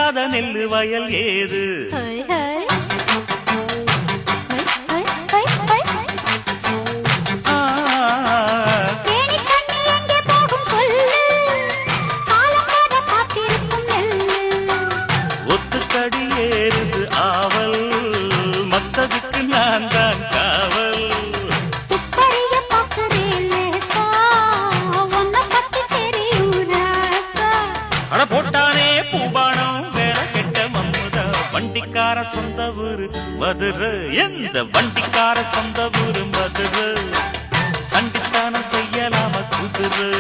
விதைக்காத நெல்லு வயல் ஏது? ஒத்துக்கடி ஏறுது ஆவல், மத்ததுக்கு நான் தான் காவல். அட போட்டானே பூபானம் வேற கெட்ட மம்முதா. வண்டிக்கார சொந்த ஊரு மதுரை, எந்த வண்டிக்கார சொந்த ஊரு மதுரை. சண்டித்தானம் செய்யலாம குதிரை.